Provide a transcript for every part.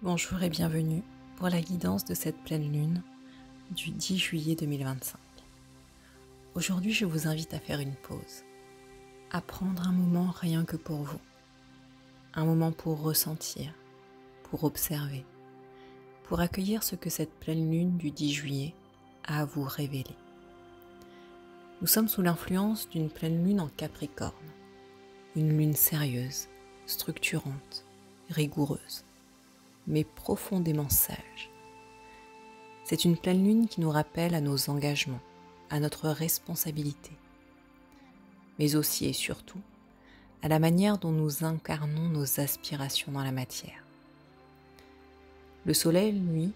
Bonjour et bienvenue pour la guidance de cette pleine lune du 10 juillet 2025. Aujourd'hui, je vous invite à faire une pause, à prendre un moment rien que pour vous, un moment pour ressentir, pour observer, pour accueillir ce que cette pleine lune du 10 juillet a à vous révéler. Nous sommes sous l'influence d'une pleine lune en Capricorne, une lune sérieuse, structurante, rigoureuse, mais profondément sage. C'est une pleine lune qui nous rappelle à nos engagements, à notre responsabilité, mais aussi et surtout à la manière dont nous incarnons nos aspirations dans la matière. Le soleil, lui,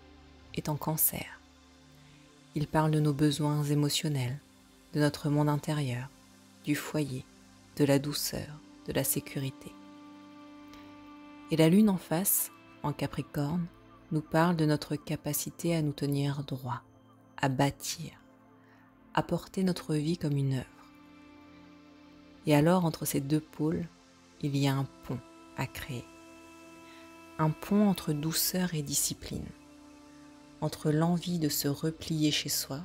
est en Cancer. Il parle de nos besoins émotionnels, de notre monde intérieur, du foyer, de la douceur, de la sécurité. Et la lune en face, en Capricorne, nous parle de notre capacité à nous tenir droit, à bâtir, à porter notre vie comme une œuvre. Et alors, entre ces deux pôles, il y a un pont à créer. Un pont entre douceur et discipline, entre l'envie de se replier chez soi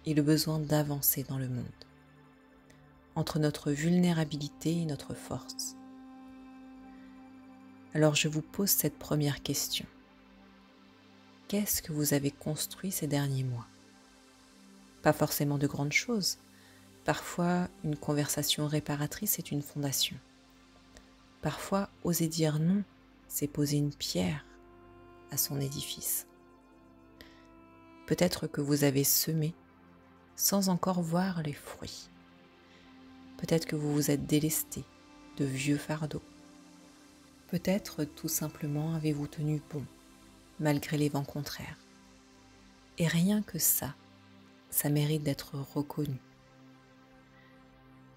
et le besoin d'avancer dans le monde, entre notre vulnérabilité et notre force. Alors je vous pose cette première question. Qu'est-ce que vous avez construit ces derniers mois? Pas forcément de grandes choses. Parfois, une conversation réparatrice est une fondation. Parfois, oser dire non, c'est poser une pierre à son édifice. Peut-être que vous avez semé sans encore voir les fruits. Peut-être que vous vous êtes délesté de vieux fardeaux. Peut-être tout simplement avez-vous tenu bon, malgré les vents contraires. Et rien que ça mérite d'être reconnu.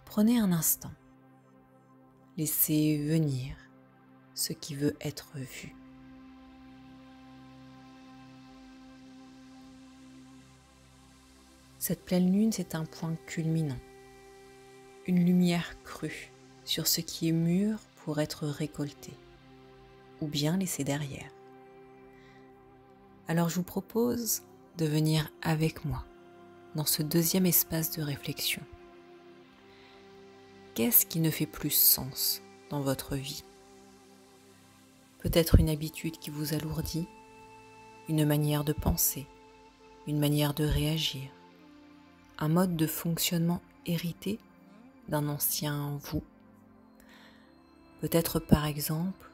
Prenez un instant. Laissez venir ce qui veut être vu. Cette pleine lune, c'est un point culminant. Une lumière crue sur ce qui est mûr pour être récolté, ou bien laissé derrière. Alors je vous propose de venir avec moi dans ce deuxième espace de réflexion. Qu'est-ce qui ne fait plus sens dans votre vie? Peut-être une habitude qui vous alourdit, une manière de penser, une manière de réagir, un mode de fonctionnement hérité d'un ancien vous. Peut-être par exemple,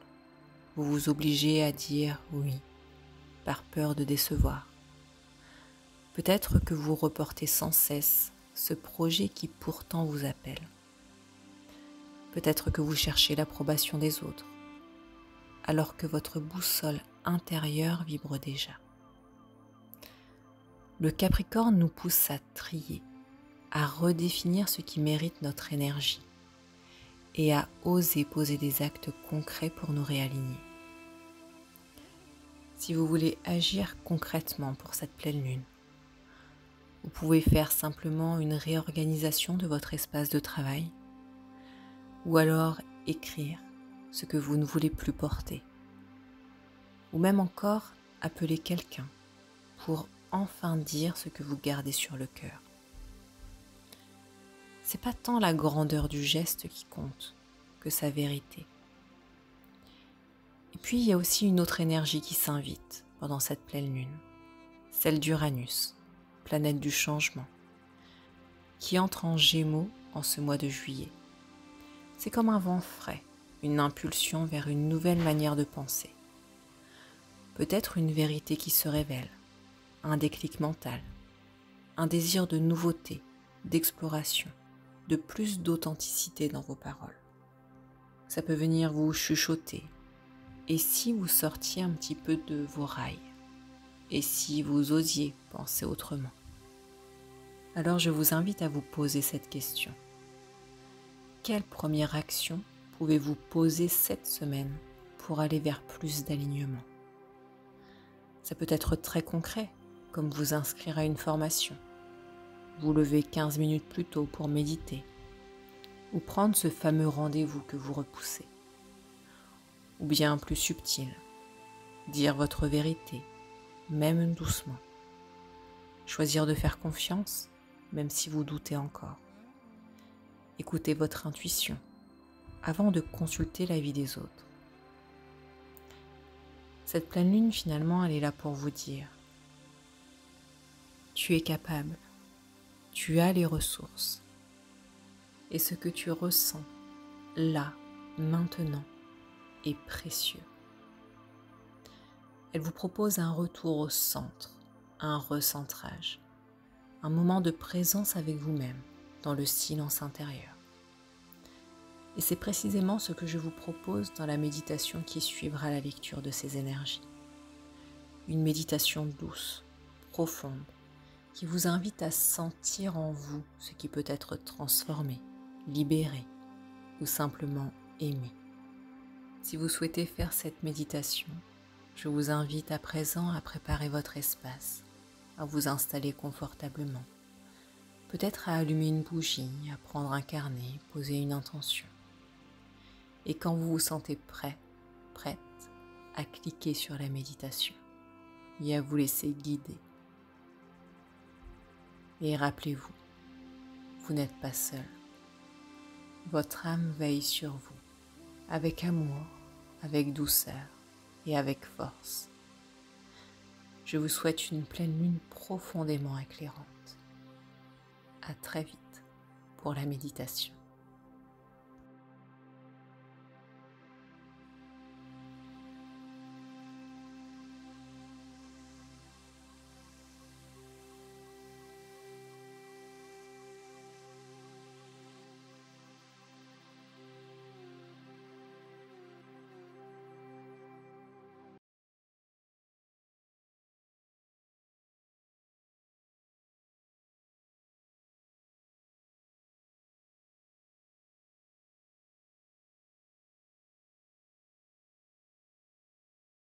vous vous obligez à dire oui, par peur de décevoir. Peut-être que vous reportez sans cesse ce projet qui pourtant vous appelle. Peut-être que vous cherchez l'approbation des autres, alors que votre boussole intérieure vibre déjà. Le Capricorne nous pousse à trier, à redéfinir ce qui mérite notre énergie et à oser poser des actes concrets pour nous réaligner. Si vous voulez agir concrètement pour cette pleine lune, vous pouvez faire simplement une réorganisation de votre espace de travail ou alors écrire ce que vous ne voulez plus porter ou même encore appeler quelqu'un pour enfin dire ce que vous gardez sur le cœur. C'est pas tant la grandeur du geste qui compte que sa vérité. Et puis il y a aussi une autre énergie qui s'invite pendant cette pleine lune, celle d'Uranus, planète du changement, qui entre en Gémeaux en ce mois de juillet. C'est comme un vent frais, une impulsion vers une nouvelle manière de penser. Peut-être une vérité qui se révèle, un déclic mental, un désir de nouveauté, d'exploration, de plus d'authenticité dans vos paroles. Ça peut venir vous chuchoter. Et si vous sortiez un petit peu de vos rails? Et si vous osiez penser autrement? Alors je vous invite à vous poser cette question. Quelle première action pouvez-vous poser cette semaine pour aller vers plus d'alignement? Ça peut être très concret, comme vous inscrire à une formation, vous lever 15 minutes plus tôt pour méditer, ou prendre ce fameux rendez-vous que vous repoussez. Ou bien plus subtil, dire votre vérité, même doucement. Choisir de faire confiance, même si vous doutez encore. Écoutez votre intuition avant de consulter l'avis des autres. Cette pleine lune, finalement, elle est là pour vous dire: tu es capable, tu as les ressources. Et ce que tu ressens, là, maintenant, est précieux. Elle vous propose un retour au centre, un recentrage, un moment de présence avec vous-même, dans le silence intérieur. Et c'est précisément ce que je vous propose dans la méditation qui suivra la lecture de ces énergies. Une méditation douce, profonde, qui vous invite à sentir en vous ce qui peut être transformé, libéré ou simplement aimé. Si vous souhaitez faire cette méditation, je vous invite à présent à préparer votre espace, à vous installer confortablement, peut-être à allumer une bougie, à prendre un carnet, poser une intention. Et quand vous vous sentez prêt, prête, à cliquer sur la méditation et à vous laisser guider. Et rappelez-vous, vous n'êtes pas seul. Votre âme veille sur vous, avec amour, avec douceur et avec force. Je vous souhaite une pleine lune profondément éclairante. À très vite pour la méditation.